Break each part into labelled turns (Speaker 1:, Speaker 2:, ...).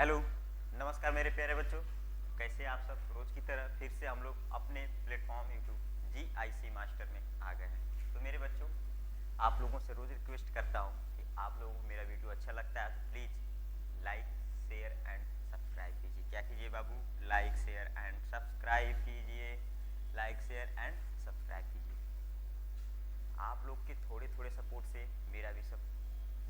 Speaker 1: Hello, नमस्कार मेरे प्यारे बच्चों। कैसे आप सब? रोज की तरह फिर से हम लोग अपने प्लेटफॉर्म यूट्यूब GIC मास्टर में आ गए हैं। तो मेरे बच्चों, आप लोगों से रोज रिक्वेस्ट करता हूँ कि आप लोगों को मेरा वीडियो अच्छा लगता है तो please like, share and subscribe कीजिए। क्या कीजिए बाबू? लाइक, शेयर एंड सब्सक्राइब कीजिए। लाइक, शेयर एंड सब्सक्राइब कीजिए। आप लोग के थोड़े थोड़े सपोर्ट से मेरा भी सब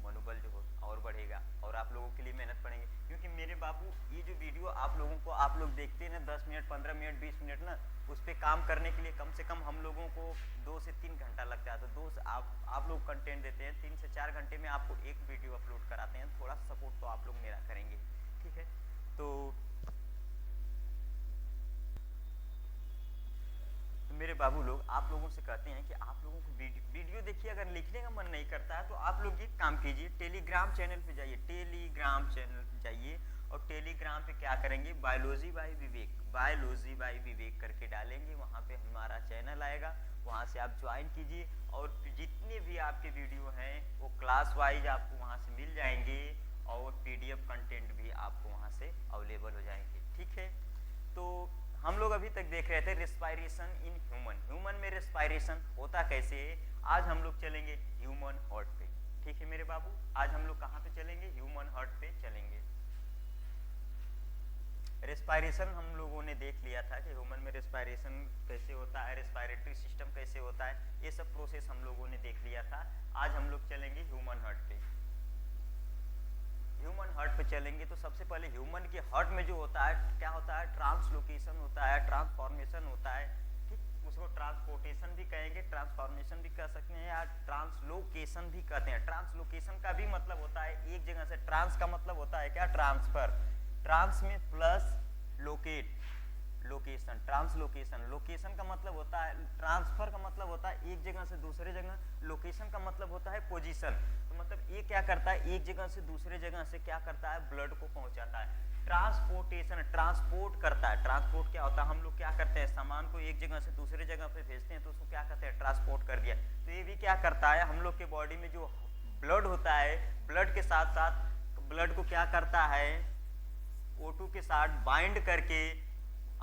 Speaker 1: मनोबल जो हो और बढ़ेगा और आप लोगों के लिए मेहनत पड़ेंगे, क्योंकि मेरे बाबू ये जो वीडियो आप लोगों को आप लोग देखते हैं ना 10 मिनट 15 मिनट 20 मिनट ना, उस पर काम करने के लिए कम से कम हम लोगों को 2 से 3 घंटा लगता है। तो दो से आप लोग कंटेंट देते हैं, 3 से 4 घंटे में आपको एक वीडियो अपलोड कराते हैं। थोड़ा सपोर्ट तो आप लोग मेरा करेंगे, ठीक है? तो मेरे बाबू लोग, आप लोगों से कहते हैं कि आप लोगों को वीडियो देखिए, अगर लिखने का मन नहीं करता है तो आप लोग एक काम कीजिए, टेलीग्राम चैनल पे जाइए। टेलीग्राम चैनल पे जाइए और टेलीग्राम पे क्या करेंगे, biology by Vivek, biology by Vivek करके डालेंगे, वहाँ पे हमारा चैनल आएगा, वहाँ से आप ज्वाइन कीजिए और जितने भी आपके वीडियो हैं वो क्लास वाइज आपको वहाँ से मिल जाएंगे और PDF कंटेंट भी आपको वहाँ से अवेलेबल हो जाएंगे, ठीक है? तो हम लोग अभी तक देख रहे थे रेस्पायरेशन इन ह्यूमन। ह्यूमन में रेस्पायरेशन होता कैसे है? आज हम लोग चलेंगे ह्यूमन हार्ट पे, ठीक है मेरे बाबू? आज हम लोग कहाँ पे चलेंगे? ह्यूमन हार्ट पे चलेंगे। रेस्पायरेशन हम लोगों ने देख लिया था कि ह्यूमन में रेस्पायरेशन कैसे होता है, रेस्पायरेटरी सिस्टम कैसे होता है, ये सब प्रोसेस हम लोगों ने देख लिया था। आज हम लोग चलेंगे ह्यूमन हार्ट पे। ह्यूमन हार्ट पे चलेंगे तो सबसे पहले ह्यूमन के हार्ट में जो होता है क्या होता है, ट्रांसलोकेशन होता है, ट्रांसफॉर्मेशन होता है, ठीक? उसको ट्रांसपोर्टेशन भी कहेंगे, ट्रांसफॉर्मेशन भी कह सकते हैं या ट्रांसलोकेशन भी कहते हैं। ट्रांसलोकेशन का भी मतलब होता है एक जगह से, ट्रांस का मतलब होता है क्या, ट्रांसफर, ट्रांस में plus locate, location, translocation, location का मतलब होता है, ट्रांसफर का मतलब होता है एक जगह से दूसरे जगह, लोकेशन का मतलब होता है पोजीशन। तो मतलब ये क्या करता है, एक जगह से दूसरे जगह से क्या करता है, ब्लड को पहुंचाता है। ट्रांसपोर्टेशन, ट्रांसपोर्ट करता है। ट्रांसपोर्ट क्या होता है, हम लोग क्या करते हैं, सामान को एक जगह से दूसरे जगह पे भेजते हैं तो उसको क्या कहते हैं, ट्रांसपोर्ट कर दिया। तो ये भी क्या करता है, हम लोग के बॉडी में जो ब्लड होता है, ब्लड के साथ साथ ब्लड को क्या करता है, O2 के साथ बाइंड करके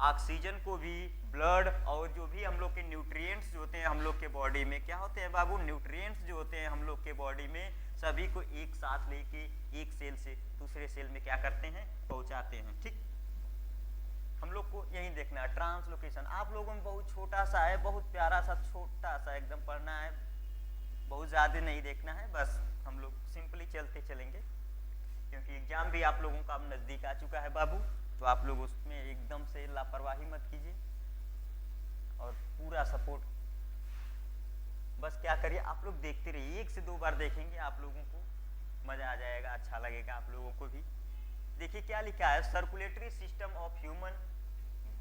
Speaker 1: ऑक्सीजन को भी, ब्लड और जो भी हम लोग के न्यूट्रिएंट्स जो होते हैं हम लोग के बॉडी में, क्या होते हैं बाबू, न्यूट्रिएंट्स जो होते हैं हम लोग के बॉडी में, सभी को एक साथ लेके एक सेल से दूसरे सेल में क्या करते हैं, पहुंचाते हैं, ठीक? हम लोग को यही देखना है ट्रांसलोकेशन। आप लोगों में बहुत छोटा सा है, बहुत प्यारा सा, छोटा सा एकदम पढ़ना है, बहुत ज़्यादा नहीं देखना है, बस हम लोग सिंपली चलते चलेंगे क्योंकि एग्जाम भी आप लोगों का अब नज़दीक आ चुका है बाबू। तो आप लोग उसमें एकदम से लापरवाही मत कीजिए और पूरा सपोर्ट, बस क्या करिए, आप लोग देखते रहिए, 1 से 2 बार देखेंगे आप लोगों को मज़ा आ जाएगा, अच्छा लगेगा आप लोगों को भी। देखिए क्या लिखा है, circulatory system of human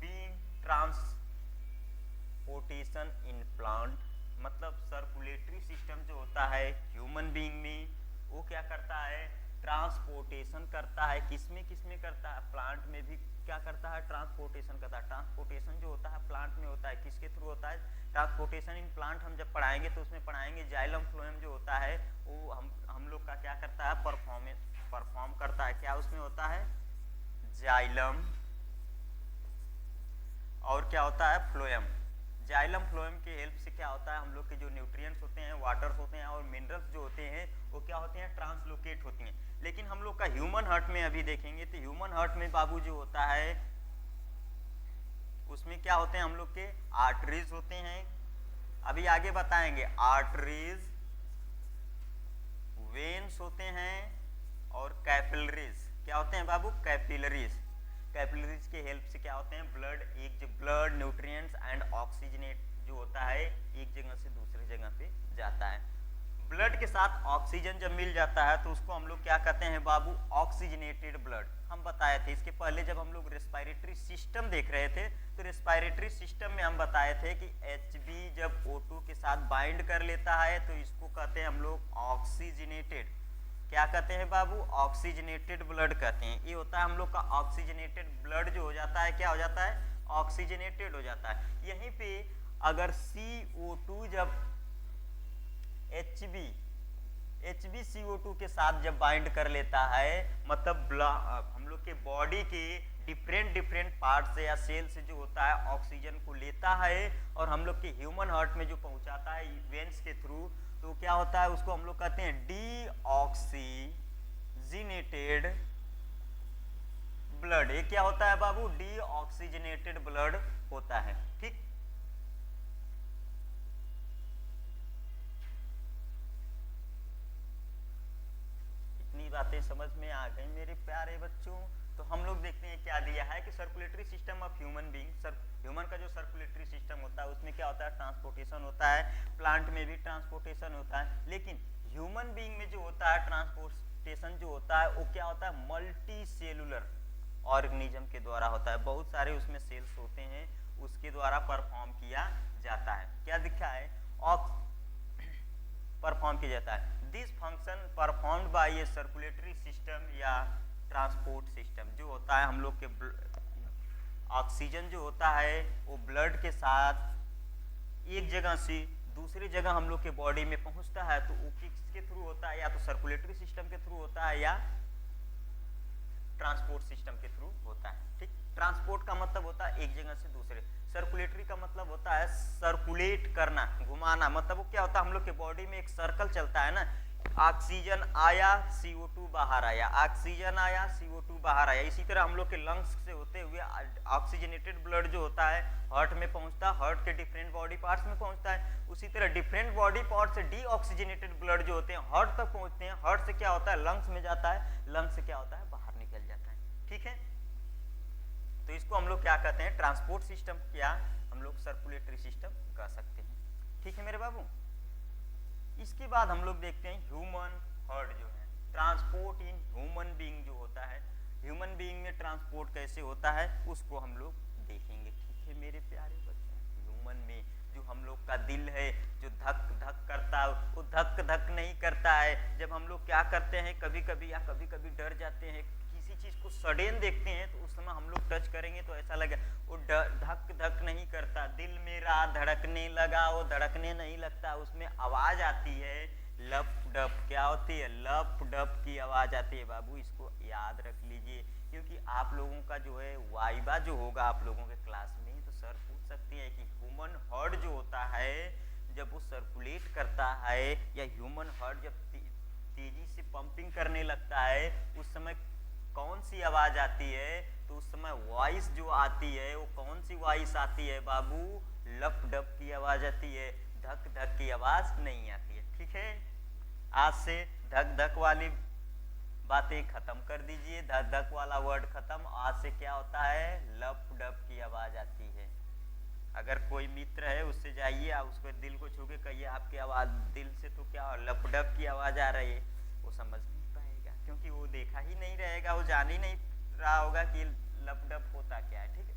Speaker 1: being transportation in plant. मतलब सर्कुलेटरी सिस्टम जो होता है ह्यूमन बीइंग में, वो क्या करता है, ट्रांसपोर्टेशन करता है। किसमें किसमें करता है, प्लांट में भी क्या करता है, ट्रांसपोर्टेशन करता है। ट्रांसपोर्टेशन जो होता है प्लांट में होता है, किसके थ्रू होता है, ट्रांसपोर्टेशन इन प्लांट। हम जब पढ़ाएंगे तो उसमें पढ़ाएंगे जाइलम फ्लोएम जो होता है वो हम लोग का क्या करता है, परफॉर्म करता है। क्या उसमें होता है, जाइलम, और क्या होता है, फ्लोएम। जाइलम फ्लोएम के हेल्प से क्या होता है, हम लोग के जो न्यूट्रिएंट्स होते हैं, वाटर्स होते हैं और मिनरल्स जो होते हैं वो क्या होते हैं, ट्रांसलोकेट होती हैं। लेकिन हम लोग का ह्यूमन हार्ट में अभी देखेंगे तो ह्यूमन हार्ट में बाबू जो होता है उसमें क्या होते हैं, हम लोग के आर्टरीज होते हैं, अभी आगे बताएंगे, आर्टरीज, वेन्स होते हैं और कैपिलरीज। क्या होते हैं बाबू, कैपिलरीज। कैपिलरीज के हेल्प से क्या होते हैं, ब्लड, एक जो ब्लड न्यूट्रिएंट्स एंड ऑक्सीजनेट जो होता है एक जगह से दूसरी जगह पे जाता है। ब्लड के साथ ऑक्सीजन जब मिल जाता है तो उसको हम लोग क्या कहते हैं बाबू, ऑक्सीजनेटेड ब्लड। हम बताए थे इसके पहले जब हम लोग रेस्पिरेटरी सिस्टम देख रहे थे तो रेस्पिरेटरी सिस्टम में हम बताए थे कि Hb जब O2 के साथ बाइंड कर लेता है तो इसको कहते हैं हम लोग ऑक्सीजनेटेड। क्या कहते हैं बाबू, ऑक्सीजनेटेड ब्लड कहते हैं। ये होता है हम लोग का ऑक्सीजनेटेड ब्लड जो हो जाता है, क्या हो जाता है, ऑक्सीजनेटेड हो जाता है। यहीं पे अगर CO2 जब HbCO2 के साथ जब बाइंड कर लेता है, मतलब हम लोग के बॉडी के डिफरेंट पार्ट से या सेल से जो होता है ऑक्सीजन को लेता है और हम लोग के ह्यूमन हार्ट में जो पहुंचाता है वेन्स के थ्रू, तो क्या होता है उसको हम लोग कहते हैं डीऑक्सीजनेटेड ब्लड। ये क्या होता है बाबू? डीऑक्सीजनेटेड ब्लड होता है। ठीक, इतनी बातें समझ में आ गई मेरे प्यारे बच्चों। तो हम लोग देखते हैं क्या दिया है कि circulatory system of human being, human का जो सर्कुलेटरी सिस्टम होता है उसमें क्या होता है? ट्रांसपोर्टेशन होता है। प्लांट में भी ट्रांसपोर्टेशन होता है, लेकिन ह्यूमन बीइंग में जो होता है ट्रांसपोर्टेशन जो होता है वो क्या होता है? मल्टी सेलुलर ऑर्गेनिज्म के द्वारा होता है। बहुत सारे उसमें सेल्स होते हैं, उसके द्वारा परफॉर्म किया जाता है। क्या दिखा है? परफॉर्म किया जाता है। This function performed by A circulatory system या ट्रांसपोर्ट सिस्टम। जो होता है हम लोग के ऑक्सीजन जो होता है वो ब्लड के साथ एक जगह से दूसरी जगह हम लोग के बॉडी में पहुंचता है, तो वो किसके थ्रू होता है? या तो सर्कुलेटरी सिस्टम के थ्रू होता है या ट्रांसपोर्ट सिस्टम के थ्रू होता है। ठीक, ट्रांसपोर्ट का मतलब होता है एक जगह से दूसरे, सर्कुलेटरी का मतलब होता है सर्कुलेट करना, घुमाना। मतलब वो क्या होता है? हम लोग के बॉडी में एक सर्कल चलता है ना, ऑक्सीजन आया CO2 बाहर आया, ऑक्सीजन आया CO2 बाहर आया। इसी तरह हम लोग के लंग्स से होते हुए ऑक्सीजनेटेड ब्लड जो होता है हार्ट में पहुंचता है, हार्ट के डिफरेंट बॉडी पार्ट्स में पहुंचता है। उसी तरह डिफरेंट बॉडी पार्ट से डीऑक्सीजनेटेड ब्लड जो होते हैं हार्ट तक पहुंचते हैं, हार्ट से क्या होता है? लंग्स में जाता है, लंग्स से क्या होता है? बाहर निकल जाता है। ठीक है, तो इसको हम लोग क्या कहते हैं? ट्रांसपोर्ट सिस्टम, या हम लोग सर्कुलेटरी सिस्टम कह सकते हैं। ठीक है मेरे बाबू। इसके बाद हम लोग देखते हैं ह्यूमन हार्ट जो है, ट्रांसपोर्ट इन ह्यूमन बीइंग जो होता है, ह्यूमन बीइंग में ट्रांसपोर्ट कैसे होता है उसको हम लोग देखेंगे। ठीक है मेरे प्यारे बच्चों, ह्यूमन में जो हम लोग का दिल है जो धक धक करता है, वो धक धक नहीं करता है। जब हम लोग क्या करते हैं, कभी कभी डर जाते हैं, किसी चीज को सडन देखते हैं, तो उस समय हम लोग टच करेंगे तो ऐसा लगे वो धक धक नहीं करता। दिल मेरा धड़कने लगा, वो धड़कने नहीं लगता, उसमें आवाज आती है लप डप। क्या होती है? लप डप की आवाज आती है बाबू, इसको याद रख लीजिए, क्योंकि आप लोगों का जो है वाइबा जो होगा आप लोगों के क्लास में, तो सर पूछ सकती है कि ह्यूमन हार्ट जो होता है जब वो सर्कुलेट करता है, या ह्यूमन हार्ट जब तेजी से पंपिंग करने लगता है, उस समय कौन सी आवाज आती है? तो उस समय वॉइस जो आती है वो कौन सी वॉइस आती है बाबू? लप डप की आवाज आती है, धक धक की आवाज नहीं आती है। ठीक है, आज से धक धक वाली बातें खत्म कर दीजिए, धक धक वाला वर्ड खत्म। आज से क्या होता है? लप डप की आवाज आती है। अगर कोई मित्र है उससे जाइए, आप उसको दिल को छू के कहिए आपकी आवाज दिल से तो क्या लप डप की आवाज आ रही है, वो समझ नहीं पाएगा, क्योंकि वो देखा ही नहीं रहेगा, वो जान ही नहीं रहा होगा कि लप डप होता क्या है। ठीक है,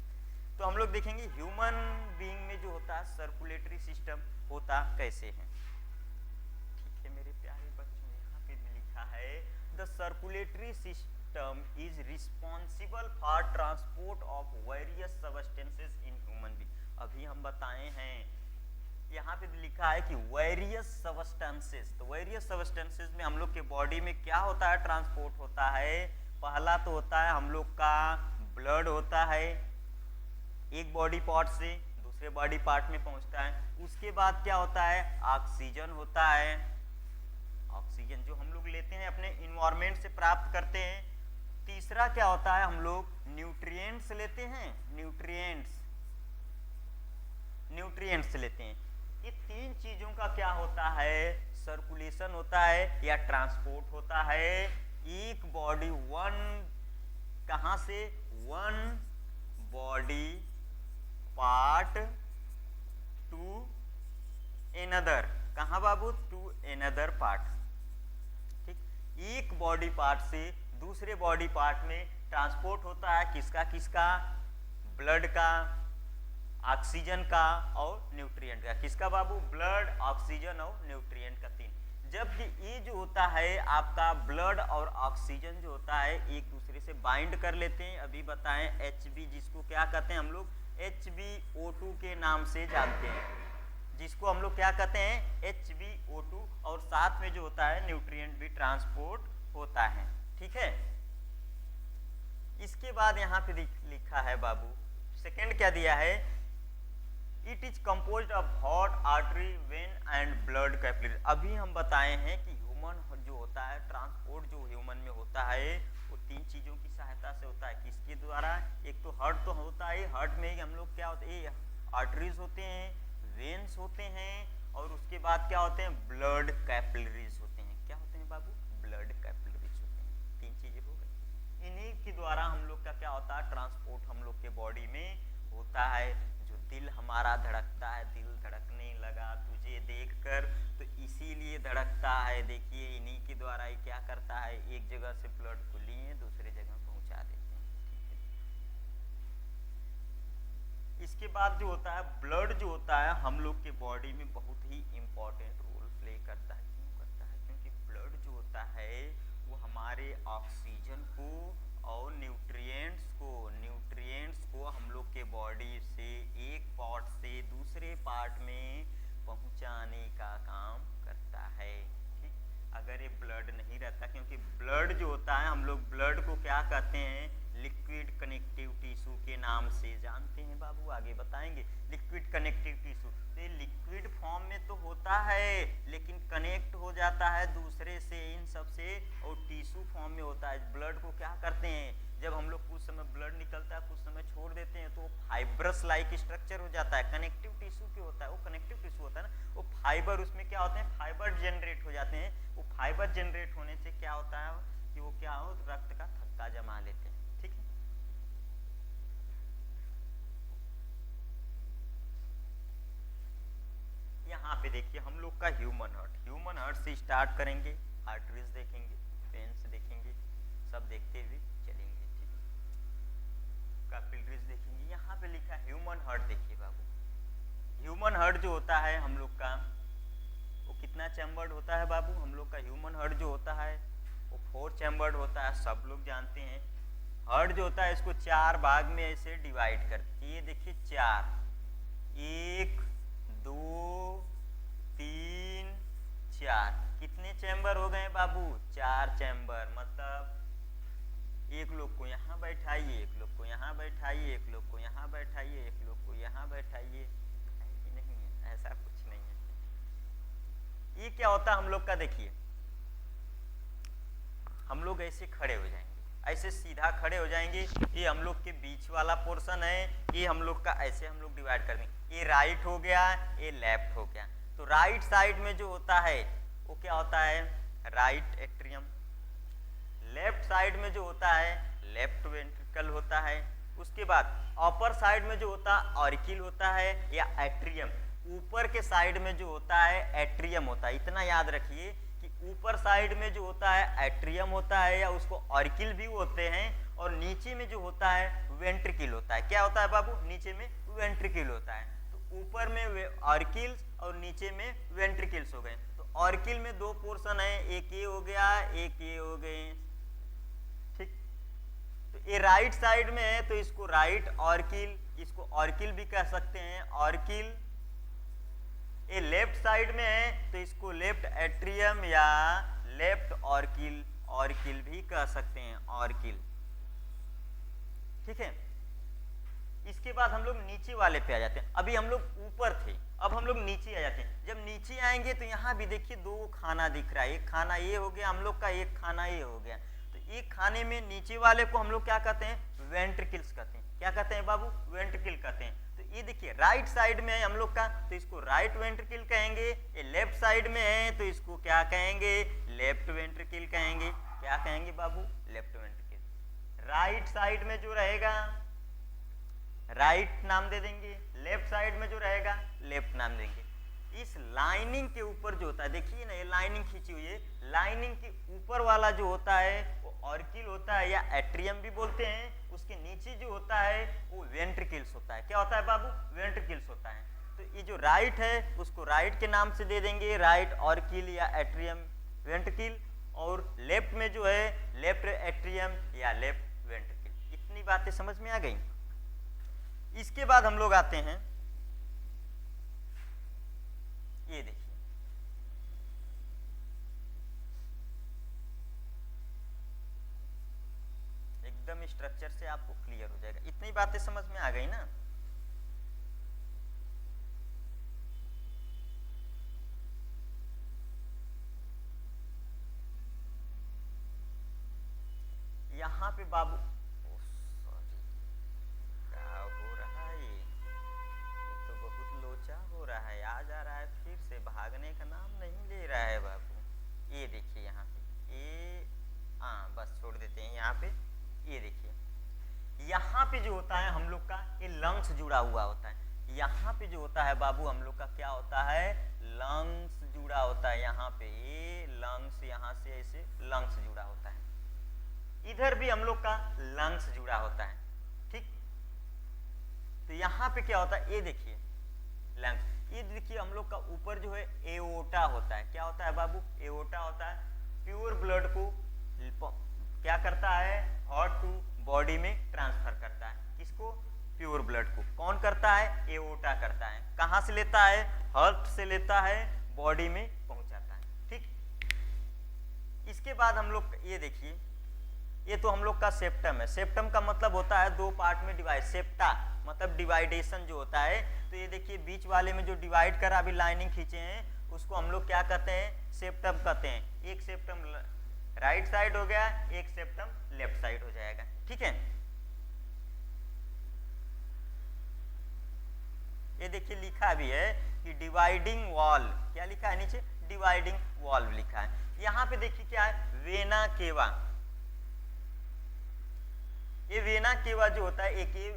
Speaker 1: तो हम लोग देखेंगे ह्यूमन बीइंग में जो होता है सर्कुलेटरी सिस्टम होता कैसे है। ठीक है मेरे प्यारे बच्चों, यहाँ पे लिखा है the circulatory system is responsible for transport of various substances in human being. अभी हम बताए हैं, यहाँ पे लिखा है कि वेरियस सब्सटेंसेस, तो वेरियस सब्सटेंसेस में हम लोग के बॉडी में क्या होता है? ट्रांसपोर्ट होता है। पहला तो होता है हम लोग का ब्लड होता है, एक बॉडी पार्ट से दूसरे बॉडी पार्ट में पहुंचता है। उसके बाद क्या होता है? ऑक्सीजन होता है, ऑक्सीजन जो हम लोग लेते हैं अपने इन्वायरमेंट से प्राप्त करते हैं। तीसरा क्या होता है? हम लोग न्यूट्रिएंट्स लेते हैं, न्यूट्रिएंट्स लेते हैं। ये तीन चीजों का क्या होता है? सर्कुलेशन होता है या ट्रांसपोर्ट होता है। एक बॉडी कहां से? One body part two another. कहां बाबू? To another part. ठीक, एक बॉडी पार्ट से दूसरे बॉडी पार्ट में ट्रांसपोर्ट होता है। किसका? ब्लड का, ऑक्सीजन का और न्यूट्रिएंट का। किसका बाबू? ब्लड, ऑक्सीजन और न्यूट्रिएंट का, तीन। जबकि ये जो होता है आपका ब्लड और ऑक्सीजन जो होता है एक दूसरे से बाइंड कर लेते हैं। अभी बताएं HB, जिसको क्या कहते हैं हम लोग? HbO2 के नाम से जानते हैं। जिसको हम लोग क्या कहते हैं HbO2, और साथ में जो होता है न्यूट्रिएंट भी ट्रांसपोर्ट होता है। ठीक है, इसके बाद यहाँ पे लिखा है बाबू, सेकंड क्या दिया है, it is composed of heart, artery, when and blood capillary. अभी हम बताए हैं कि ह्यूमन जो होता है ट्रांसपोर्ट जो ह्यूमन में होता है वो तीन चीजों की सहायता से होता है। किसके द्वारा, एक तो हार्ट तो होता है, हार्ट में ही हम लोग क्या होते हैं, आर्टरीज होते हैं, वेन्स होते हैं, और उसके बाद क्या होते हैं, ब्लड कैपिलरीज होते हैं। क्या होते हैं बाबू, ब्लड कैपिलरीज होते हैं। तीन चीजें हो गई, इन्हीं के द्वारा हम लोग का क्या होता है, ट्रांसपोर्ट हम लोग के बॉडी में होता है। जो दिल हमारा धड़कता है, दिल धड़कने लगा तुझे देखकर, तो इसीलिए धड़कता है। देखिए इन्हीं के द्वारा ही क्या करता है, एक जगह से ब्लड को लिए दूसरे जगह पहुंचा देते हैं। ठीक है, इसके बाद जो होता है ब्लड जो होता है हम लोग के बॉडी में बहुत ही इंपॉर्टेंट रोल प्ले करता है। क्यों करता है, क्योंकि ब्लड जो होता है वो हमारे ऑक्सीजन को और न्यूट्रिएंट्स को हम लोग के बॉडी से एक पार्ट से दूसरे पार्ट में पहुंचाने का काम करता है। ठीक, अगर ये ब्लड नहीं रहता, क्योंकि ब्लड जो होता है हम लोग ब्लड को क्या कहते हैं, लिक्विड कनेक्टिव टिश्यू के नाम से जानते हैं बाबू, आगे बताएंगे। लिक्विड कनेक्टिव टिश्यू, तो ये लिक्विड फॉर्म में तो होता है लेकिन कनेक्ट हो जाता है दूसरे से, इन सब से, और टिश्यू फॉर्म में होता है। ब्लड को क्या करते हैं, जब हम लोग कुछ समय ब्लड निकलता है कुछ समय छोड़ देते हैं तो फाइब्रस लाइक स्ट्रक्चर हो जाता है। कनेक्टिव टिश्यू क्या होता है, वो कनेक्टिव टिश्यू होता है ना, वो फाइबर, उसमें क्या होते हैं, फाइबर जनरेट हो जाते हैं। वो फाइबर जनरेट होने से क्या होता है कि वो क्या हो, रक्त का थक्का जमा लेते हैं। ठीक है, यहाँ पे देखिए हम लोग का ह्यूमन हार्ट से स्टार्ट करेंगे, आर्टरीज देखेंगे, वेन्स देखेंगे, सब देखते हुए चलेंगे। ठीक है, कैपिलरीज देखेंगे। यहाँ पे लिखा है ह्यूमन हार्ट, देखिए बाबू ह्यूमन हार्ट जो होता है हम लोग का वो कितना चैम्बर्ड होता है बाबू, हम लोग का ह्यूमन हार्ट जो होता है वो 4 चैम्बर्ड होता है, सब लोग जानते हैं। हार्ट जो होता है इसको 4 भाग में ऐसे डिवाइड करते हैं, ये देखिए 4, 1 2 3 4, कितने चैम्बर हो गए बाबू, 4 चैम्बर। मतलब एक लोग को यहाँ बैठाइए, एक लोग को यहाँ बैठाइए, एक लोग को यहाँ बैठाइए, एक लोग को यहाँ बैठाइए, नहीं है, ऐसा कुछ नहीं है। ये क्या होता है हम लोग का, देखिए हम लोग ऐसे खड़े हो जाएंगे, ऐसे सीधा खड़े हो जाएंगे, ये हम लोग के बीच वाला पोर्शन है, ये हम लोग का ऐसे हम लोग डिवाइड कर देंगे, ये राइट हो गया, ये लेफ्ट हो गया। तो राइट साइड में जो होता है वो क्या होता है, राइट एट्रियम। लेफ्ट साइड में जो होता है लेफ्ट वेंट्रिकल होता है। उसके बाद अपर साइड में जो होता है ऑरिकिल होता है या एट्रियम। ऊपर के साइड में जो होता है एट्रियम होता है। इतना याद रखिए कि ऊपर साइड में जो होता है एट्रियम होता है या उसको ऑरिकिल भी होते हैं, और नीचे में जो होता है वेंट्रिकल होता है। क्या होता है बाबू, नीचे में वेंट्रिकल होता है। तो ऊपर में ऑरिकिल्स और नीचे में वेंट्रिकल्स हो गए। तो ऑरिकिल में 2 पोर्शन है, एक ये हो गया, एक ये हो गए। ठीक, तो ये राइट साइड में है तो इसको राइट ऑरिकिल, इसको ऑरिकिल भी कह सकते हैं, ऑरिकिल। ये लेफ्ट साइड में है तो इसको लेफ्ट एट्रियम या लेफ्ट ऑरिकिल, ऑरिकिल भी कह सकते हैं, ऑरिकिल। ठीक है, इसके बाद हम लोग नीचे वाले पे आ जाते हैं। अभी हम लोग ऊपर थे, अब हम लोग नीचे आ जाते हैं। जब नीचे आएंगे तो यहाँ भी देखिए 2 खाना दिख रहा है, एक खाना ये हो गया हम लोग का, एक खाना ये हो गया। तो एक खाने में नीचे वाले को हम लोग क्या कहते हैं, वेंट्रिकल्स कहते हैं। क्या कहते हैं बाबू, वेंट्रिकल कहते हैं। तो ये देखिए राइट साइड में है हम लोग का तो इसको राइट वेंट्रिकल कहेंगे, ये लेफ्ट साइड में है तो इसको क्या कहेंगे, लेफ्ट वेंट्रिकल कहेंगे। क्या कहेंगे बाबू, लेफ्ट वेंट्रिकल। राइट साइड में जो रहेगा राइट नाम दे देंगे, लेफ्ट साइड में जो रहेगा लेफ्ट नाम देंगे। इस लाइनिंग के ऊपर जो होता है, देखिए ना ये लाइनिंग खींची हुई है, लाइनिंग के ऊपर वाला जो होता है वो ऑरिकिल होता है या एट्रियम भी बोलते हैं। उसके नीचे जो होता है वो वेंट्रिकल्स होता है। क्या होता है बाबू, वेंट्रिकल्स होता है। तो ये जो राइट है उसको राइट के नाम से दे देंगे, राइट ऑरिकिल या एट्रियम वेंट्रिकल, और लेफ्ट में जो है लेफ्ट एट्रियम या लेफ्ट वेंट्रिकल। इतनी बातें समझ में आ गई। इसके बाद हम लोग आते हैं ये देखिए, एकदम स्ट्रक्चर से आपको क्लियर हो जाएगा। इतनी बातें समझ में आ गई ना। यहाँ पे बाबू, सॉरी, क्या हो रहा है ये तो बहुत लोचा हो रहा है, आ जा रहा है फिर से, भागने का नाम नहीं ले रहा है बाबू। ये देखिए यहाँ पे ये, हाँ बस छोड़ देते हैं यहाँ पे। ये देखिए यहाँ पे जो होता है हम लोग का ये लंग्स जुड़ा हुआ होता है। यहाँ पे जो होता है बाबू हम लोग का क्या होता है, लंग्स जुड़ा होता है। यहाँ पे ये लंग्स, यहाँ से ऐसे लंग्स जुड़ा होता है, इधर भी हम लोग का लंग्स जुड़ा होता है, ठीक। तो यहाँ पे क्या होता है, ये देखिए लंग्स, ये देखिए हम लोग का ऊपर जो है एओर्टा होता है। क्या होता है बाबू, एओर्टा होता है। प्योर ब्लड को क्या करता है, हार्ट टू बॉडी में ट्रांसफर करता है। किसको, प्योर ब्लड को। कौन करता है, एओर्टा करता है। कहां से लेता है, हार्ट से लेता है, बॉडी में पहुंचाता है, ठीक। इसके बाद हम लोग ये देखिए, ये तो हम लोग का सेप्टम है। सेप्टम का मतलब होता है दो पार्ट में डिवाइड, सेप्टा मतलब डिवाइडेशन जो होता है। तो ये देखिए बीच वाले में जो डिवाइड करा अभी लाइनिंग खींचे हैं उसको हम लोग क्या कहते हैं, सेप्टम कहते हैं। एक सेप्टम राइट साइड हो गया, एक सेप्टम लेफ्ट साइड हो जाएगा, ठीक है। ये देखिए लिखा भी है कि डिवाइडिंग वॉल, क्या लिखा है नीचे, डिवाइडिंग वॉल्व लिखा है। यहाँ पे देखिए क्या है, वेना केवा। ये वेना केवा जो होता है, एक ये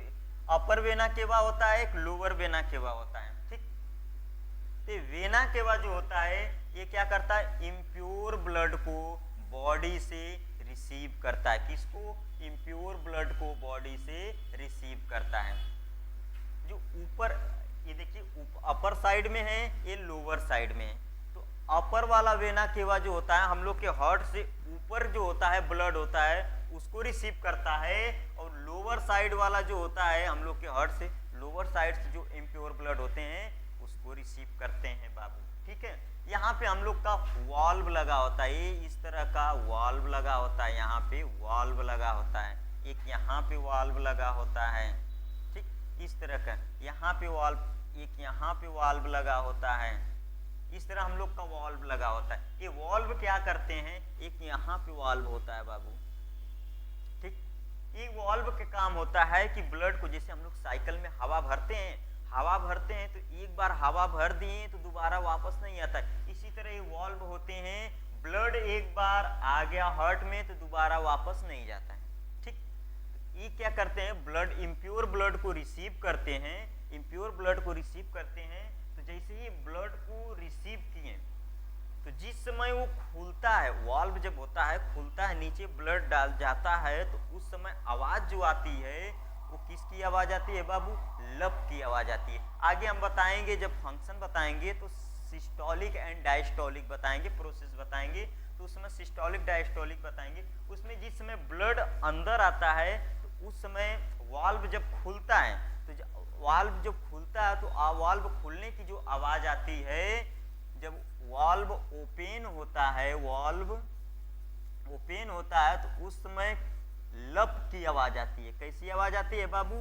Speaker 1: अपर वेना केवा होता है, एक लोअर वेना केवा होता है, ठीक। तो वेना केवा जो होता है ये क्या करता है, इम्प्योर ब्लड को बॉडी से रिसीव करता है। किसको, इम्प्योर ब्लड को बॉडी से रिसीव करता है। जो ऊपर ये देखिए अपर साइड में है, ये लोअर साइड में है। तो अपर वाला वेना केवा जो होता है हम लोग के हार्ट से ऊपर जो होता है ब्लड होता है उसको रिसीव करता है, और लोअर साइड वाला जो होता है हम लोग के हार्ट से, लोअर साइड से जो इम्प्योर ब्लड होते हैं उसको रिसीव करते हैं बाबू, ठीक है। यहाँ पे हम लोग का वाल्व लगा होता है, ये इस तरह का वाल्व लगा होता है। यहाँ पे वाल्व लगा होता है, एक यहाँ पे वाल्व लगा होता है, ठीक, इस तरह का। यहाँ पे वाल्व, एक यहाँ पे वाल्व लगा होता है, इस तरह हम लोग का वाल्व लगा होता है। ये वाल्व क्या करते हैं, एक यहाँ पे वाल्व होता है बाबू, ठीक। ये वाल्व का काम होता है कि ब्लड को, जैसे हम लोग साइकिल में हवा भरते हैं, हवा भरते हैं तो एक बार हवा भर दिए तो दोबारा वापस नहीं आता है। इसी तरह ये वाल्व होते हैं, ब्लड एक बार आ गया हार्ट में तो दोबारा वापस नहीं जाता है, ठीक। ये क्या करते हैं, ब्लड, इम्प्योर ब्लड को रिसीव करते हैं, इम्प्योर ब्लड को रिसीव करते हैं। तो जैसे ही ब्लड को रिसीव किए तो जिस समय वो खुलता है, वाल्व जब होता है खुलता है, नीचे ब्लड डाल जाता है, तो उस समय आवाज जो आती है वो किसकी आवाज आती है बाबू, लब की आवाज आती है। आगे हम बताएंगे, जब फंक्शन बताएंगे तो सिस्टोलिक एंड डायस्टोलिक बताएंगे, प्रोसेस बताएंगे, तो उस समय सिस्टोलिक डायस्टोलिक बताएंगे। उसमें जिस समय ब्लड अंदर आता है तो उस समय वाल्व जब खुलता है, तो वाल्व जब खुलता है तो वाल्व खुलने की जो आवाज आती है, जब वाल्व ओपन होता है, वाल्व ओपन होता है तो उस समय लब की आवाज आती है। कैसी आवाज आती है बाबू,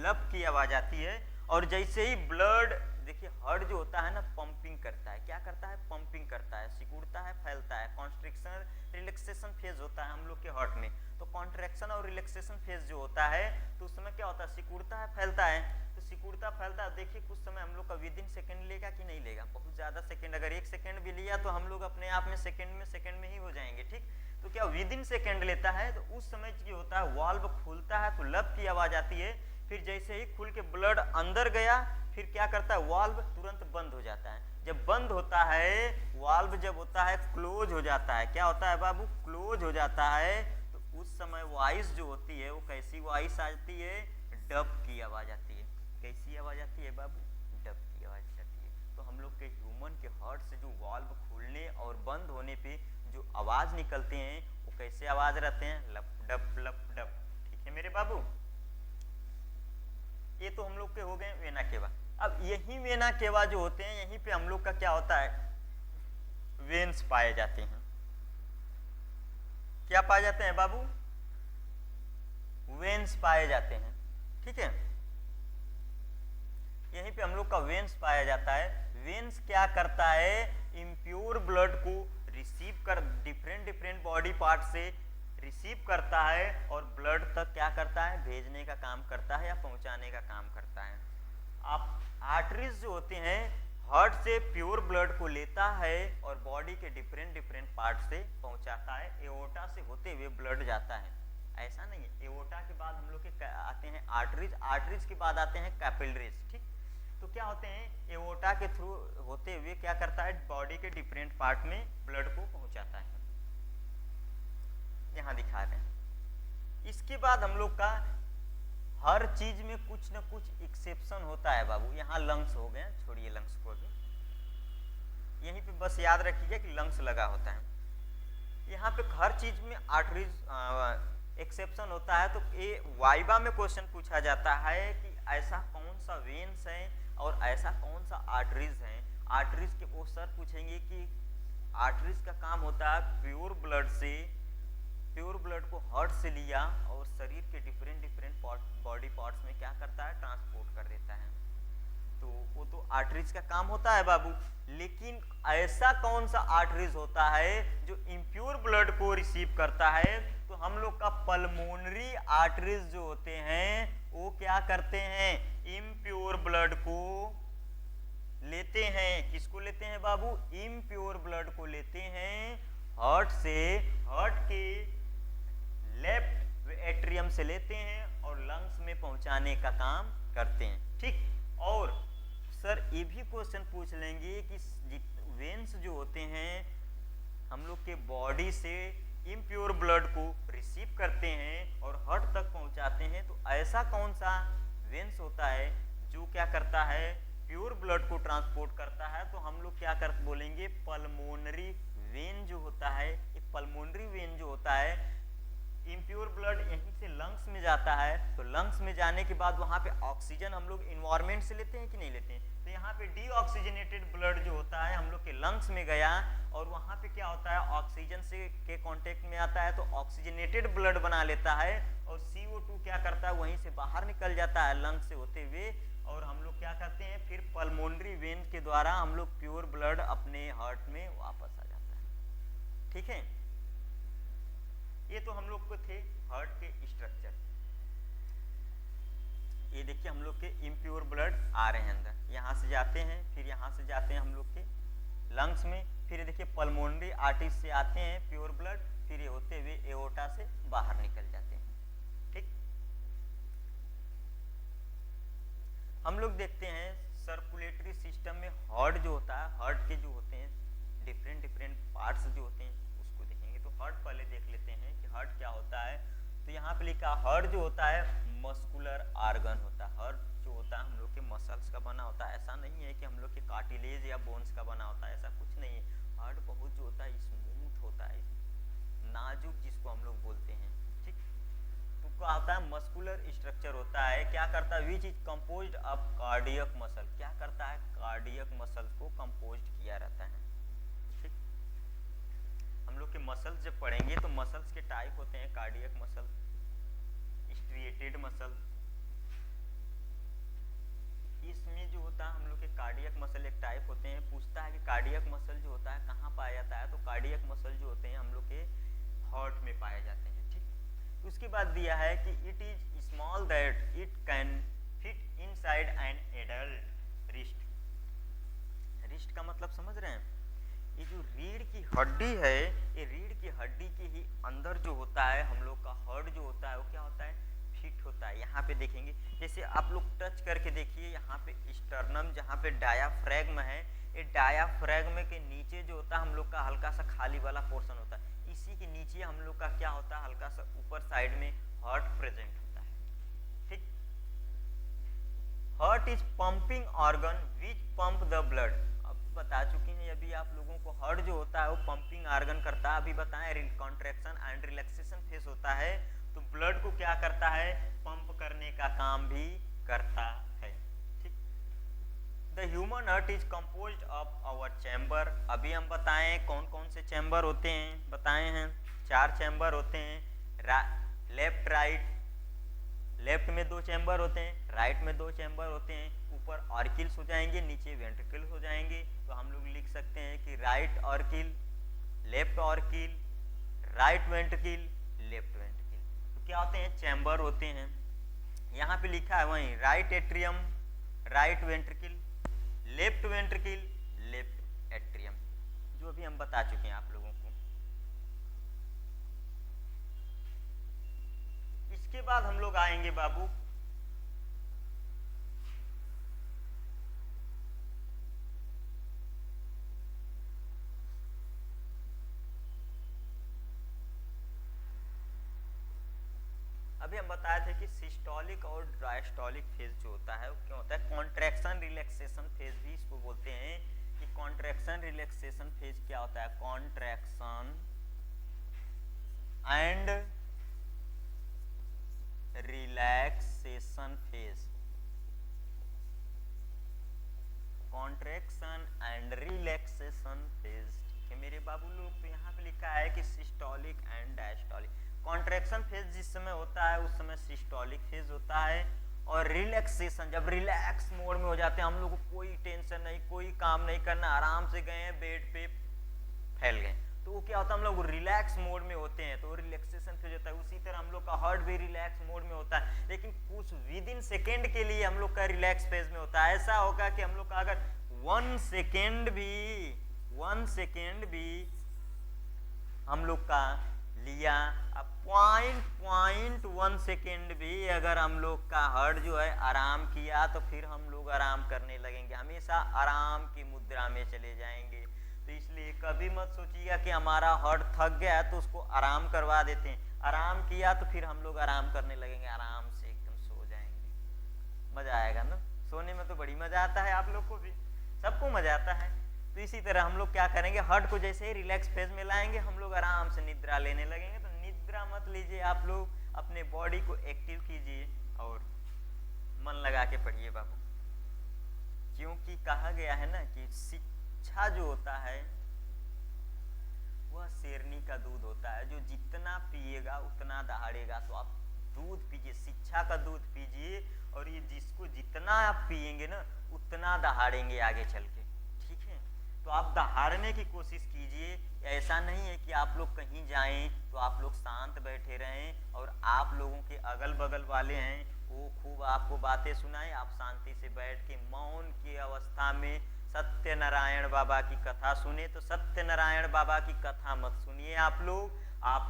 Speaker 1: लब की आवाज आती है। और जैसे ही ब्लड, देखिए हार्ट जो होता है ना पंपिंग करता है, क्या करता है, पंपिंग करता है, सिकुड़ता है, फैलता है। कॉन्ट्रैक्शन रिलैक्सेशन फेज होता है हम लोग के हार्ट में। तो कॉन्ट्रैक्शन और रिलैक्सेशन फेज जो होता है तो उस समय क्या होता है, सिकुड़ता है, फैलता है। तो सिकुड़ता फैलता है, देखिए कुछ समय हम लोग का विद इन सेकेंड लेगा कि नहीं लेगा, बहुत ज्यादा सेकेंड। अगर 1 सेकेंड भी लिया तो हम लोग अपने आप में सेकेंड में ही हो जाएंगे, ठीक। तो क्या विद इन सेकेंड लेता है, तो उस समय क्या होता है, वाल्व खुलता है तो लब की आवाज आती है। फिर जैसे ही खुल के ब्लड अंदर गया, फिर क्या करता है, वाल्व तुरंत बंद हो जाता है। जब बंद होता है, वाल्व जब होता है क्लोज हो जाता है, क्या होता है बाबू, क्लोज हो जाता है। तो उस समय वॉइस जो होती है वो कैसी वॉइस आती है, डब की आवाज आती है। कैसी आवाज आती है बाबू, डब की आवाज आती है। तो हम लोग के ह्यूमन के हार्ट से जो वाल्व खुलने और बंद होने पे जो आवाज निकलते हैं वो कैसे आवाज रहते हैं, लप डप लप डप, ठीक है मेरे बाबू। ये तो हम लोग के हो गए वेना केवा। अब यही वेना केवा जो होते हैं, यहीं पे हम लोग का क्या होता है, वेन्स पाए जाते हैं। क्या पाए जाते हैं बाबू, वेन्स पाए जाते हैं। ठीक है, यहीं पे हम लोग का वेन्स पाया जाता है। वेन्स क्या करता है, इम्प्योर ब्लड को रिसीव कर, डिफरेंट डिफरेंट बॉडी पार्ट से रिसीव करता है और ब्लड तक क्या करता है, भेजने का काम करता है या पहुंचाने का काम करता है। आप आर्टरीज जो होते हैं, हार्ट से प्योर ब्लड को लेता है और बॉडी के डिफरेंट डिफरेंट पार्ट से पहुंचाता है। एओर्टा से होते हुए ब्लड जाता है, ऐसा नहीं है। एओर्टा के बाद हम लोग के आते हैं आर्टरीज, आर्टरीज के बाद आते हैं कैपिलरीज। ठीक, तो क्या होते हैं, एओर्टा के थ्रू होते हुए क्या करता है, बॉडी के डिफरेंट पार्ट में ब्लड को पहुंचाता है। यहाँ दिखा रहे हैं। इसके बाद हम लोग का हर चीज में कुछ न कुछ एक्सेप्शन होता है बाबू। यहाँ लंग्स हो गए, छोड़िए लंग्स को भी, यहीं पे बस याद रखिए कि लंग्स लगा होता है। यहाँ पे हर चीज में आर्टरीज एक्सेप्शन होता है। तो ये वाइवा में क्वेश्चन पूछा जाता है कि ऐसा कौन सा वेन्स है और ऐसा कौन सा आर्टरीज है। आर्टरीज के वो सर पूछेंगे कि आर्टरीज का काम होता है प्योर ब्लड से, प्योर ब्लड को हार्ट से लिया और शरीर के डिफरेंट डिफरेंट बॉडी पार्ट्स में क्या करता है, ट्रांसपोर्ट कर देता है। तो वो तो आर्टरीज का काम होता है बाबू। लेकिन ऐसा कौन सा आर्टरीज होता है जो इम्प्योर ब्लड को रिसीव करता है, तो हम लोग का पल्मोनरी आर्टरीज जो होते हैं वो क्या करते हैं, इम्प्योर ब्लड को लेते हैं। किसको लेते हैं बाबू, इम्प्योर ब्लड को लेते हैं हार्ट से, हार्ट के लेफ्ट एट्रियम से लेते हैं और लंग्स में पहुंचाने का काम करते हैं। ठीक, और सर ये भी क्वेश्चन पूछ लेंगे कि वेन्स जो होते हैं हम लोग के बॉडी से इम्प्योर ब्लड को रिसीव करते हैं और हार्ट तक पहुंचाते हैं, तो ऐसा कौन सा वेन्स होता है जो क्या करता है, प्योर ब्लड को ट्रांसपोर्ट करता है। तो हम लोग क्या कर बोलेंगे, पल्मोनरी वेन जो होता है। ये पल्मोनरी वेन जो होता है, इम्प्योर ब्लड यहीं से लंग्स में जाता है, तो लंग्स में जाने के बाद वहाँ पे ऑक्सीजन हम लोग इन्वायरमेंट से लेते हैं कि नहीं लेते हैं। तो यहाँ पे डीऑक्सीजनेटेड ब्लड जो होता है हम लोग के लंग्स में गया और वहाँ पे क्या होता है, ऑक्सीजन से के कांटेक्ट में आता है तो ऑक्सीजनेटेड ब्लड बना लेता है और CO2 क्या करता है, वहीं से बाहर निकल जाता है लंग्स से होते हुए। और हम लोग क्या करते हैं, फिर पल्मोनरी वेन के द्वारा हम लोग प्योर ब्लड अपने हार्ट में वापस आ जाता है। ठीक है, ये तो हम लोग को थे हार्ट के स्ट्रक्चर। ये देखिए हम लोग के इम्प्योर ब्लड आ रहे हैं अंदर, यहाँ से जाते हैं, फिर यहाँ से जाते हैं हम लोग के लंग्स में, फिर देखिए पल्मोनरी आर्टरी से आते हैं प्योर ब्लड, फिर ये होते हुए एओर्टा से बाहर निकल जाते हैं। ठीक, हम लोग देखते हैं सर्कुलेटरी सिस्टम में हार्ट जो होता है, हार्ट के जो होते हैं डिफरेंट डिफरेंट पार्ट्स जो होते हैं उसको देखेंगे। तो हार्ट पहले देख लेते हैं कि हार्ट क्या होता है। तो यहाँ पे लिखा हार्ट जो होता है मस्कुलर आर्गन होता है। हार्ट जो होता है हम लोग के मसल्स का बना होता है, ऐसा नहीं है कि हम लोग के कार्टिलेज या बोन्स का बना होता है, ऐसा कुछ नहीं है। हार्ट बहुत जो होता है स्मूथ होता है, नाजुक जिसको हम लोग बोलते हैं। ठीक, तो क्या होता है, मस्कुलर स्ट्रक्चर होता है। क्या करता है, which is composed of cardiac muscle, क्या करता है, कार्डियक मसल्स को कंपोज्ड किया रहता है। ठीक, हम लोग के मसल्स जब पढ़ेंगे तो मसल्स के टाइप होते हैं, कार्डियक मसल, स्ट्रिएटेड मसल। इसमें जो होता है हम लोग के कार्डियक मसल एक टाइप होते हैं। पूछता है कि कार्डियक मसल जो होता है कहाँ पाया जाता है, तो कार्डियक मसल जो होते हैं हम लोग के हार्ट में पाए जाते हैं। ठीक, उसके बाद दिया है कि it is small that it can fit inside an adult wrist. Wrist का मतलब समझ रहे हैं, ये जो रीढ़ की हड्डी है, ये रीढ़ की हड्डी के ही अंदर जो होता है हम लोग का हार्ट जो होता है वो क्या होता है, फिट होता है। यहाँ पे देखेंगे, जैसे आप लोग टच करके देखिए, यहाँ पे स्टर्नम जहाँ पे डायाफ्रैग्म है, ये डायाफ्रैग्म के नीचे जो होता है हम लोग का हल्का सा खाली वाला पोर्शन होता है, इसी के नीचे हम लोग का क्या होता है, हल्का सा ऊपर साइड में हार्ट प्रेजेंट होता है। ठीक, heart is pumping organ which pump the blood. बता चुके हैं अभी आप लोगों को, हार्ट जो होता है वो पंपिंग ऑर्गन करता है। अभी बताएं, कॉन्ट्रैक्शन एंड रिलैक्सेशन फेस होता है तो ब्लड को क्या करता है, पंप करने का काम भी करता है। ठीक, the human heart is composed of our chamber. अभी हम बताएं कौन कौन से चैम्बर होते हैं, बताए हैं 4 चैम्बर होते हैं, लेफ्ट राइट। लेफ्ट में 2 चैम्बर होते हैं, राइट में 2 चैम्बर होते हैं। ऊपर ऑर्किल्स हो जाएंगे, नीचे वेंट्रिकल्स हो जाएंगे। तो हम लोग लिख सकते हैं कि right auricle, left auricle, right ventricle, left ventricle. तो क्या होते हैं, चैम्बर होते हैं। यहाँ पे लिखा है वहीं right atrium, right ventricle, left ventricle, left atrium, जो अभी हम बता चुके हैं आप लोगों को। इसके बाद हम लोग आएंगे बाबू अभी हम बताए थे कि सिस्टोलिक और डायस्टोलिक फेज जो होता है वो क्या होता है, कॉन्ट्रैक्शन रिलैक्सेशन फेज भी इसको बोलते हैं। कि कॉन्ट्रैक्शन रिलैक्सेशन फेज क्या होता है, contraction and relaxation phase, contraction and relaxation phase. ठीक है मेरे बाबू लोग, तो यहाँ पे लिखा है कि systolic and diastolic. Contraction phase जिस समय होता है उस समय सिस्टोलिक फेज होता है, और रिलैक्सेशन जब रिलैक्स मोड में हो जाते हैं, हम लोग को कोई टेंशन नहीं, कोई काम नहीं करना, आराम से गए हैं बेड पे फैल गए, तो वो क्या होता है, हम लोग रिलैक्स मोड में होते हैं, तो रिलैक्सेशन फेज होता है। उसी तरह हम लोग का हार्ट भी रिलैक्स मोड में होता है, लेकिन कुछ विद इन सेकेंड के लिए हम लोग का रिलैक्स फेज में होता है। ऐसा होगा कि हम लोग का अगर 1 सेकेंड भी हम लोग का लिया, अब 0.1 सेकेंड भी अगर हम लोग का हार्ट जो है आराम किया, तो फिर हम लोग आराम करने लगेंगे, हमेशा आराम की मुद्रा में चले जाएंगे। तो इसलिए कभी मत सोचिएगा कि हमारा हार्ट थक गया है तो उसको आराम करवा देते हैं, आराम किया तो फिर हम लोग आराम करने लगेंगे, आराम से एकदम सो जाएंगे। मजा आएगा ना, सोने में तो बड़ी मजा आता है, आप लोग को भी, सबको मजा आता है। तो इसी तरह हम लोग क्या करेंगे, हार्ट को जैसे ही रिलैक्स फेज में लाएंगे, हम लोग आराम से निद्रा लेने लगेंगे। तो निद्रा मत लीजिए, आप लोग अपने बॉडी को एक्टिव कीजिए और मन लगा के पढ़िए बाबू, क्योंकि कहा गया है ना कि शिक्षा जो होता है वह शेरनी का दूध होता है, जो जितना पिएगा उतना दहाड़ेगा। तो आप दूध पीजिए, शिक्षा का दूध पीजिए, और ये जिसको जितना आप पिएंगे ना उतना दहाड़ेंगे आगे चल के, ठीक है। तो आप दहाड़ने की कोशिश कीजिए। ऐसा नहीं है कि आप लोग कहीं जाएं तो आप लोग शांत बैठे रहें और आप लोगों के अगल बगल वाले हैं वो खूब आपको बातें सुनाएं, आप शांति से बैठ के मौन की अवस्था में सत्यनारायण बाबा की कथा सुने। तो सत्यनारायण बाबा की कथा मत सुनिए आप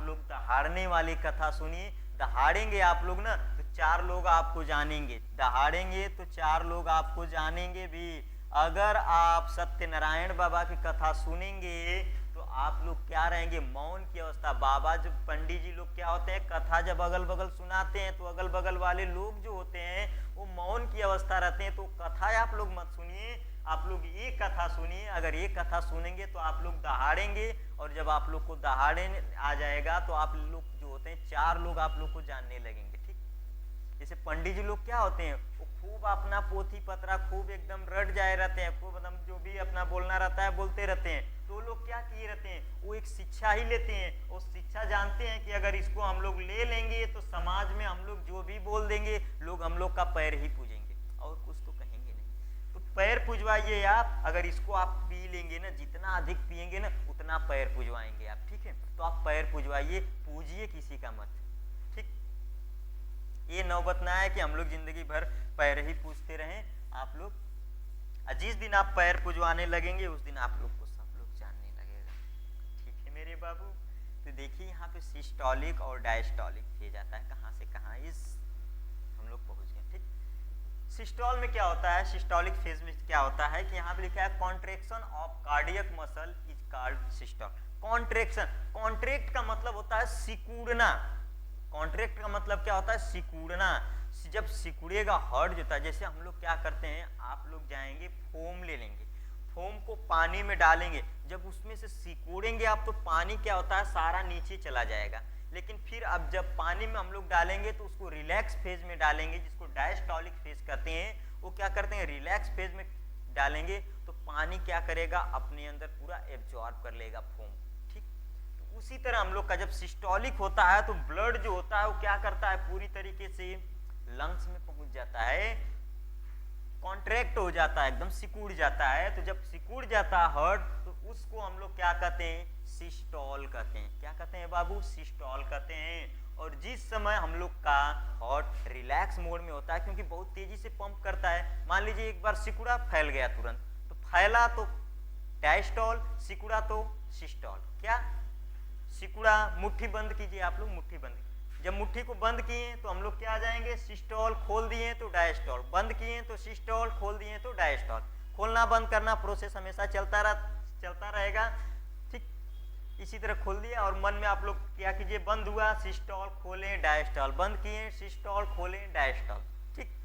Speaker 1: लोग दहाड़ने वाली कथा सुनिए। दहाड़ेंगे आप लोग ना तो 4 लोग आपको जानेंगे, दहाड़ेंगे तो 4 लोग आपको जानेंगे भी। अगर आप सत्यनारायण बाबा की कथा सुनेंगे तो आप लोग क्या रहेंगे, मौन की अवस्था। बाबा जब पंडित जी लोग क्या होते हैं, कथा जब अगल बगल सुनाते हैं तो अगल बगल वाले लोग जो होते हैं वो मौन की अवस्था रहते हैं। तो कथा आप लोग मत सुनिए, आप लोग ये कथा सुनिए। अगर ये कथा सुनेंगे तो आप लोग दहाड़ेंगे, और जब आप लोग को दहाड़े आ जाएगा तो आप लोग जो होते हैं 4 लोग आप लोग को जानने लगेंगे, ठीक। जैसे पंडित जी लोग क्या होते हैं, वो खूब अपना पोथी पत्रा खूब एकदम रट जाए रहते हैं, खूब एकदम जो भी अपना बोलना रहता है बोलते रहते हैं। तो लोग क्या किए रहते हैं, वो एक शिक्षा ही लेते हैं, वो शिक्षा जानते हैं कि अगर इसको हम लोग ले लेंगे तो समाज में हम लोग जो भी बोल देंगे लोग हम लोग का पैर ही पूजेंगे और कुछ तो कहेंगे नहीं। तो पैर पूजवाइए आप, अगर इसको आप पी लेंगे ना, जितना अधिक पिएंगे ना उतना पैर पूजवाएंगे आप, ठीक है। तो आप पैर पूजवाइए, पूजिए किसी का मत, ठीक। ये नौबत ना है कि हम लोग जिंदगी भर पैर ही पूजते रहें। आप लोग जिस दिन आप पैर पूजवाने लगेंगे उस दिन आप लोग को सब लोग जानने लगेगा, ठीक है मेरे बाबू। तो देखिए यहाँ पे सिस्टोलिक और डायस्टोलिक फेज आता है, कहाँ से कहाँ इस हम लोग पहुंच गए, ठीक। सिस्टोल में क्या होता है, सिस्टोलिक फेज में क्या होता है कि यहाँ पे लिखा है contraction of cardiac muscle is called systole. Contraction, contract का मतलब होता है सिकुड़ना, कॉन्ट्रैक्ट का मतलब क्या होता है, सिकुड़ना। जब सिकुड़ेगा हार्ट जो होता है, जैसे हम लोग क्या करते हैं, आप लोग जाएंगे फोम ले लेंगे, फोम को पानी में डालेंगे, जब उसमें से सिकुड़ेंगे आप तो पानी क्या होता है सारा नीचे चला जाएगा। लेकिन फिर अब जब पानी में हम लोग डालेंगे तो उसको रिलैक्स फेज में डालेंगे, जिसको डायस्टोलिक फेज कहते हैं। वो क्या करते हैं, रिलैक्स फेज में डालेंगे तो पानी क्या करेगा, अपने अंदर पूरा एब्जॉर्ब कर लेगा फोम। ठीक, तो उसी तरह हम लोग का जब सिस्टोलिक होता है तो ब्लड जो होता है वो क्या करता है, पूरी तरीके से लंग्स में पहुंच जाता है, कॉन्ट्रैक्ट हो जाता है, एकदम सिकुड़ जाता है। तो जब सिकुड़ जाता है हार्ट तो उसको हम लोग क्या कहते हैं, सिस्टोल कहते हैं। क्या कहते हैं बाबू, सिस्टोल कहते हैं। और जिस समय हम लोग का हार्ट रिलैक्स मोड में होता है, क्योंकि बहुत तेजी से पंप करता है, मान लीजिए एक बार सिकुड़ा, फैल गया तुरंत, तो फैला तो डायस्टोल, सिकुड़ा तो सिस्टोल। क्या, सिकुड़ा, मुट्ठी बंद कीजिए आप लोग, मुट्ठी बंद, जब मुट्ठी को बंद किए तो हम लोग क्या आ जाएंगे, सिस्टोल, खोल दिए तो डायस्टोल, बंद किए तो सिस्टोल, खोल दिए तो डायस्टोल। खोलना बंद करना प्रोसेस हमेशा चलता रहेगा। ठीक, इसी तरह खोल दिया और मन में आप लोग क्या कीजिए, बंद हुआ, सिस्टोल, खोलें, डायस्टोल, बंद किए, सिस्टोल, खोलें, डायस्टोल। ठीक,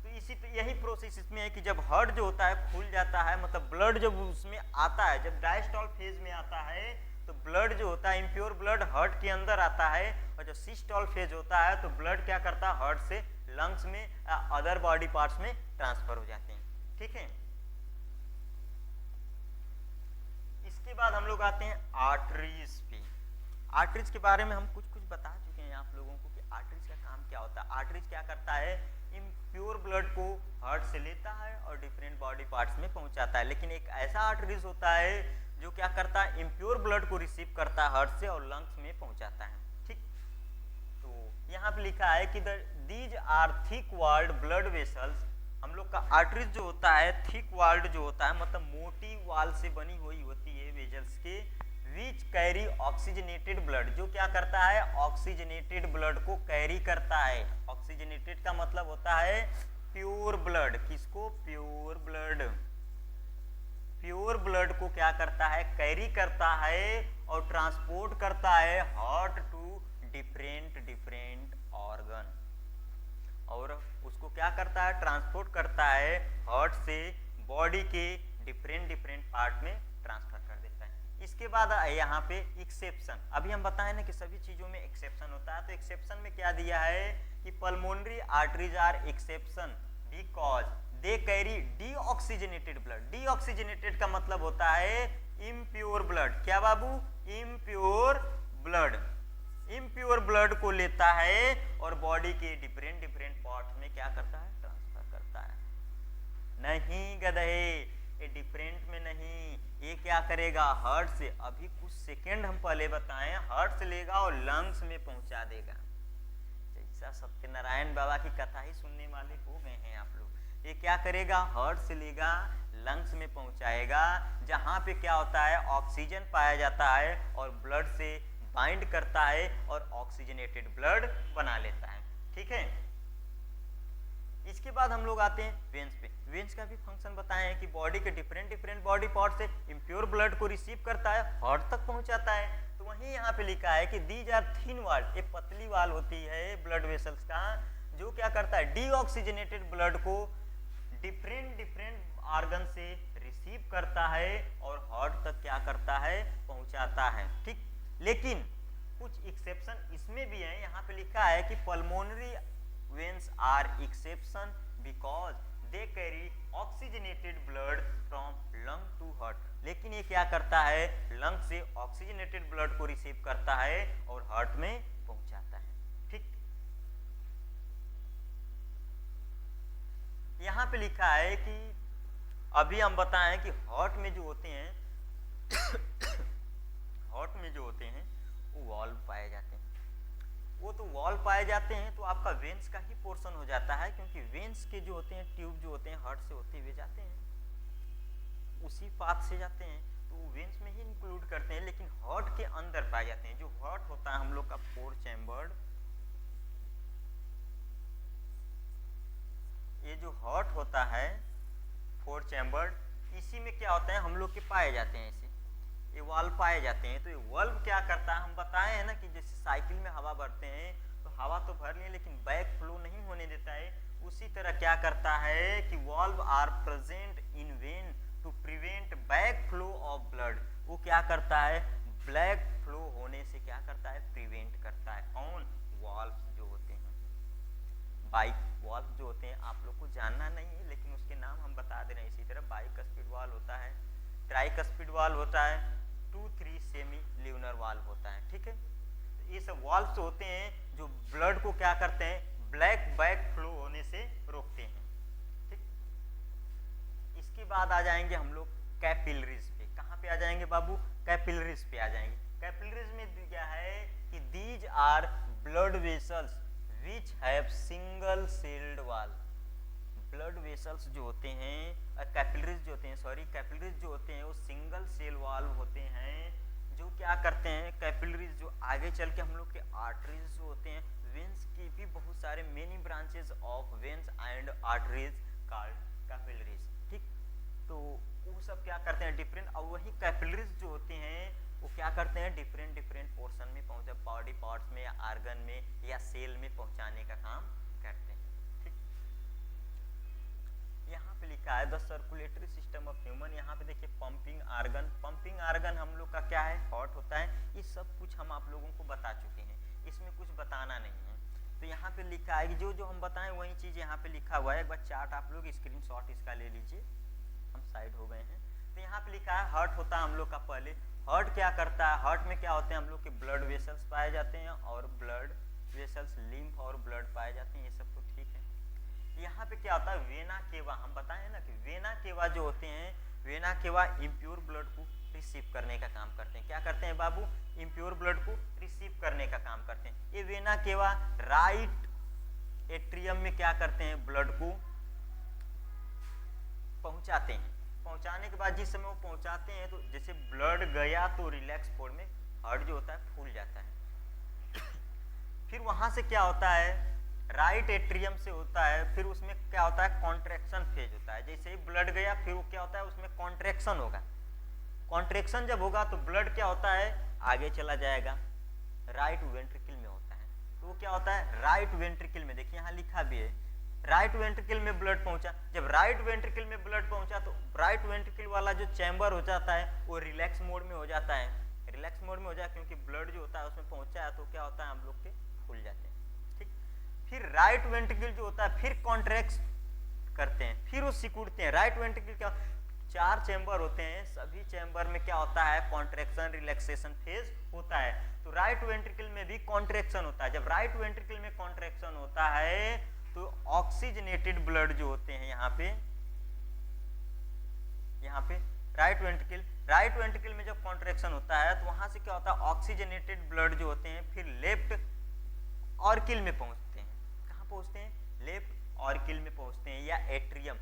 Speaker 1: तो यही प्रोसेस इसमें है कि जब हार्ट जो होता है खुल जाता है, मतलब ब्लड जब उसमें आता है, जब डायस्टोल फेज में आता है तो ब्लड जो होता है, इम्प्योर ब्लड हार्ट के अंदर आता है, और जब सिस्टोल फेज होता है तो ब्लड क्या करता है, हार्ट से लंग्स में, अदर बॉडी पार्ट्स में ट्रांसफर हो जाते हैं। ठीक है, इसके बाद हम लोग आते हैं आर्टरीज पे। आर्टरीज के बारे में हम कुछ बता चुके हैं आप लोगों को कि आर्टरीज का काम क्या होता है। आर्टरीज क्या करता है, इम्प्योर ब्लड को हार्ट से लेता है और डिफरेंट बॉडी पार्ट्स में पहुंचाता है। लेकिन एक ऐसा आर्टरीज होता है जो क्या करता है, इम्प्योर ब्लड को रिसीव करता है हार्ट से और लंग्स में पहुंचाता है। ठीक, तो यहाँ पे लिखा है कि these are thick walled blood vessels. हम लोग का आर्टरीज जो होता है, थिक वॉल्ड जो होता है, मतलब मोटी वाल से बनी हुई होती है वेजल्स के, विच कैरी ऑक्सीजनेटेड ब्लड, जो क्या करता है, ऑक्सीजनेटेड ब्लड को कैरी करता है। ऑक्सीजनेटेड का मतलब होता है प्योर ब्लड, किसको, प्योर ब्लड। प्योर ब्लड को क्या करता है, कैरी करता है और ट्रांसपोर्ट करता है हार्ट टू डिफरेंट ऑर्गन, और उसको क्या करता है, ट्रांसपोर्ट करता है हार्ट से बॉडी के डिफरेंट पार्ट में ट्रांसफर कर देता है। इसके बाद यहाँ पे एक्सेप्शन, अभी हम बताएं ना कि सभी चीजों में एक्सेप्शन होता है, तो एक्सेप्शन में क्या दिया है कि pulmonary arteries are exception because they carry deoxygenated blood. Deoxygenated का मतलब होता है इम्प्योर ब्लड। क्या बाबू, इम्प्योर ब्लड। इम्प्योर ब्लड को लेता है और बॉडी के डिफरेंट पार्ट्स में क्या करता है, ट्रांसफर करता है। नहीं गधे, ये डिफरेंट में नहीं, ये क्या करेगा, हार्ट से, अभी कुछ सेकेंड हम पहले बताएं, हार्ट से लेगा और लंग्स में पहुंचा देगा। जैसा सत्यनारायण बाबा की कथा ही सुनने वाले हो गए हैं आप लोग। ये क्या करेगा, हार्ट से लेगा, लंग्स में पहुंचाएगा, जहां पे क्या होता है, ऑक्सीजन पाया जाता है और ब्लड से बाइंड करता है और ऑक्सीजनेटेड ब्लड बना लेता है। ठीक है, इसके बाद हम लोग आते हैं वेन्स पे। वेन्स का भी फंक्शन बताए हैं कि बॉडी के डिफरेंट बॉडी पार्ट से इम्प्योर ब्लड को रिसीव करता है, हार्ट तक पहुंचाता है। तो वहीं यहाँ पे लिखा है कि दीज आर थिन वाल, एक पतली वाल होती है ब्लड वेसल्स का, जो क्या करता है, डीऑक्सीजनेटेड ब्लड को डिफरेंट ऑर्गन से रिसीव करता है और हार्ट तक क्या करता है, पहुंचाता है। ठीक, लेकिन कुछ एक्सेप्शन इसमें भी है। यहाँ पे लिखा है कि pulmonary veins are exception because they carry oxygenated blood from lung to heart. लेकिन ये क्या करता है, लंग से ऑक्सीजनेटेड ब्लड को रिसीव करता है और हार्ट में पहुंचाता है। ठीक, यहाँ पे लिखा है कि अभी हम बताएं कि हार्ट में जो होते हैं हार्ट में जो होते हैं वो वॉल्व पाए जाते हैं। वो तो वॉल्व पाए जाते हैं तो आपका वेन्स का ही पोर्शन हो जाता है, क्योंकि वेन्स के जो होते हैं ट्यूब जो होते हैं हार्ट से होते हुए जाते हैं, उसी पाथ से जाते हैं, तो वो वेन्स में ही इंक्लूड करते हैं। लेकिन हार्ट के अंदर पाए जाते हैं। जो हार्ट होता है हम लोग का 4 चैम्बर्ड, ये जो हार्ट होता है 4 चैम्बर्ड, इसी में क्या होता है, हम लोग के पाए जाते हैं ऐसे, ये वाल्व पाए जाते हैं। तो ये वाल्व क्या करता है, हम बताए हैं ना कि जैसे साइकिल में हवा भरते हैं तो हवा तो भर लिए लेकिन बैक फ्लो नहीं होने देता है, उसी तरह क्या करता है कि valve are present in vein to prevent back flow of blood. वो क्या करता है, ब्लैक फ्लो होने से क्या करता है, प्रिवेंट करता है। ऑन वाल्व जो होते हैं, बाइक वाल्व जो होते हैं आप लोग को जानना नहीं है, लेकिन उसके नाम हम बता दे रहे हैं। इसी तरह बाइकस्पिड वाल्व होता है, ट्राइकस्पिड वाल्व होता है, 2-3 सेमी ल्यूनर वाल्व होता है। ठीक है, तो ये सब वाल्व्स होते हैं जो ब्लड को क्या करते हैं, ब्लैक बैक फ्लो होने से रोकते हैं। ठीक, इसके बाद आ जाएंगे हम लोग कैपिलरीज पे। कहाँ पे आ जाएंगे बाबू, कैपिलरीज पे आ जाएंगे। कैपिलरीज में क्या है कि these are blood vessels which have single celled valve. Blood vessels जो होते हैं, कैपिलरीज जो होते हैं, सॉरी कैपिलरीज जो होते हैं वो सिंगल सेल वाल्व होते हैं, जो क्या करते हैं, कैपिलरीज जो आगे चल के हम लोग के आर्टरीज जो होते हैं, वेन्स की भी बहुत सारे many branches of veins and arteries called capillaries. ठीक, तो वो सब क्या करते हैं डिफरेंट, और वही कैपिलरीज जो होते हैं वो क्या करते हैं डिफरेंट डिफरेंट पोर्शन में पहुंचे, बॉडी पार्ट्स में या आर्गन में या सेल में पहुंचाने का काम करते हैं। ठीक, यहाँ पे लिखा है the circulatory system of human. यहाँ पे देखिए पंपिंग आर्गन, पंपिंग आर्गन हम लोग का क्या है, हार्ट होता है। ये सब कुछ हम आप लोगों को बता चुके हैं, इसमें कुछ बताना नहीं है। तो यहाँ पे लिखा है कि जो जो हम बताएं वही चीज यहाँ पे लिखा हुआ है। एक बार चार्ट आप लोग स्क्रीनशॉट इसका ले लीजिए, हम साइड हो गए हैं। तो यहाँ पे लिखा है हार्ट होता है हम लोग का। पहले हार्ट क्या करता है, हार्ट में क्या होते हैं हम लोग के ब्लड वेसल्स पाए जाते हैं, और ब्लड वेसल्स लिम्फ और ब्लड पाए जाते हैं, ये सब तो ठीक है। यहाँ पे क्या होता है, वेना केवा, हम बताए ना कि वेना केवा जो होते हैं, वेना केवा इम्प्योर ब्लड को रिसीव करने का काम करते हैं। क्या करते हैं बाबू, इम्प्योर ब्लड को रिसीव करने का काम करते हैं। ये वेना केवा राइट एट्रियम में क्या करते हैं, ब्लड को पहुंचाते हैं। पहुंचाने के बाद जिस समय वो पहुंचाते हैं तो जैसे ब्लड गया तो रिलैक्स मोड में हार्ट जो होता है फूल जाता है। फिर वहां से क्या होता है, राइट एट्रियम से होता है, फिर उसमें क्या होता है कॉन्ट्रैक्शन फेज होता है। जैसे ही ब्लड गया फिर वो क्या होता है, उसमें कॉन्ट्रैक्शन होगा। कॉन्ट्रैक्शन जब होगा तो ब्लड क्या होता है, आगे चला जाएगा, राइट वेंट्रिकल में होता है। तो वो क्या होता है, राइट वेंट्रिकल में, देखिए यहाँ लिखा भी है, राइट वेंट्रिकल में ब्लड पहुंचा। जब राइट वेंट्रिकल में ब्लड पहुंचा तो राइट वेंट्रिकल वाला जो चैम्बर हो जाता है वो रिलैक्स मोड में हो जाता है। रिलैक्स मोड में हो जाए क्योंकि ब्लड जो होता है उसमें पहुंचा है, तो क्या होता है हम लोग के खुल जाते हैं। ठीक, फिर राइट वेंट्रिकल जो होता है फिर कॉन्ट्रैक्ट करते हैं, फिर वो सिकुड़ते हैं। राइट वेंट्रिकल क्या, 4 चैम्बर होते हैं, सभी चैम्बर में क्या होता है कॉन्ट्रैक्शन रिलैक्सेशन फेज होता है। तो राइट वेंट्रिकल में भी कॉन्ट्रैक्शन होता है। जब राइट वेंट्रिकल में कॉन्ट्रैक्शन होता है तो ऑक्सीजनेटेड ब्लड जो होते हैं यहाँ पे राइट वेंट्रिकल में जब कॉन्ट्रैक्शन होता है तो वहां से क्या होता है ऑक्सीजनेटेड ब्लड जो होते हैं फिर लेफ्ट ऑर्किल में पहुंचते हैं। कहाँ पहुंचते हैं, लेफ्ट ऑर्किल में पहुंचते हैं, या एट्रियम।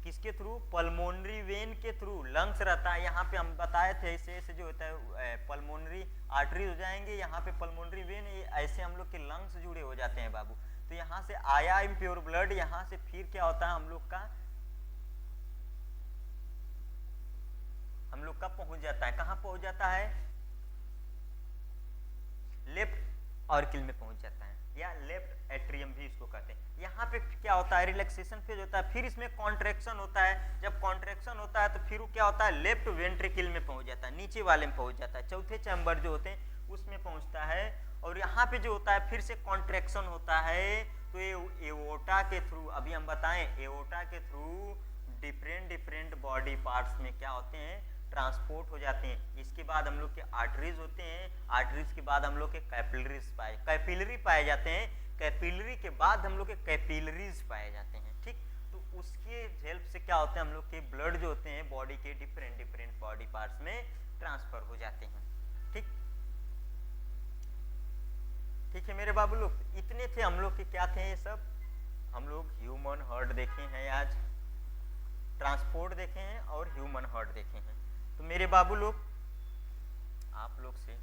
Speaker 1: किसके थ्रू, पल्मोनरी वेन के थ्रू। लंग्स रहता है यहाँ पे, हम बताए थे ऐसे ऐसे जो होता है पल्मोनरी आर्टरीज हो जाएंगे, यहाँ पे पल्मोनरी वेन, ऐसे हम लोग के लंग्स जुड़े हो जाते हैं बाबू। तो यहाँ से आया इम्प्योर ब्लड, यहाँ से फिर क्या होता है हम लोग का पहुंच जाता है। कहाँ पहुंच जाता है, लेफ्ट ऑर्किल में पहुंच जाता है, या लेफ्ट एट्रियम भी इसको कहते हैं। यहाँ पे क्या होता है रिलैक्सेशन फेज होता है, फिर इसमें कॉन्ट्रैक्शन होता है। जब कॉन्ट्रैक्शन होता है तो फिर क्या होता है लेफ्ट वेंट्रिकल में पहुंच जाता है, नीचे वाले में पहुंच जाता है, चौथे चैम्बर जो होते हैं उसमें पहुंचता है। और यहाँ पे जो होता है फिर से कॉन्ट्रैक्शन होता है, तो ये एओर्टा के थ्रू, अभी हम बताएं एओर्टा के थ्रू डिफरेंट बॉडी पार्ट्स में क्या होते हैं ट्रांसपोर्ट हो जाते हैं। इसके बाद हम लोग के आर्टरीज होते हैं, आर्टरीज के बाद हम लोग के कैपिलरी पाए जाते हैं, कैपिलरी के बाद हम लोग के कैपिलरीज पाए जाते हैं। ठीक, तो उसके हेल्प से क्या होते हैं हम लोग के ब्लड जो होते हैं बॉडी के डिफरेंट बॉडी पार्ट्स में ट्रांसफर हो जाते हैं। ठीक है मेरे बाबू लोग, इतने थे हम लोग के, क्या थे ये सब, हम लोग ह्यूमन हार्ट देखे हैं आज, ट्रांसपोर्ट देखे हैं और ह्यूमन हार्ट देखे हैं। तो मेरे बाबू लोग आप लोग से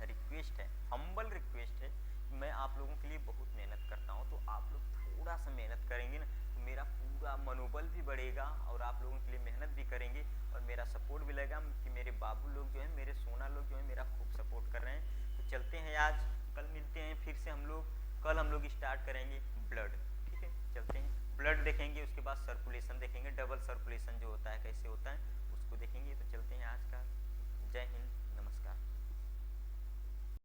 Speaker 1: रिक्वेस्ट है, हम्बल रिक्वेस्ट है, मैं आप लोगों के लिए बहुत मेहनत करता हूँ, तो आप लोग थोड़ा सा मेहनत करेंगे ना तो मेरा पूरा मनोबल भी बढ़ेगा और आप लोगों के लिए मेहनत भी करेंगे और मेरा सपोर्ट भी लगेगा कि मेरे बाबू लोग जो है, मेरे सोना लोग जो है मेरा खूब सपोर्ट कर रहे हैं। तो चलते हैं आज, कल मिलते हैं फिर से हम लोग, कल हम लोग स्टार्ट करेंगे ब्लड। ठीक है, चलते हैं, ब्लड देखेंगे, उसके बाद सर्कुलेशन देखेंगे, डबल सर्कुलेशन जो होता है कैसे होता है उसको देखेंगे। तो चलते हैं आज का, जय हिंद, नमस्कार।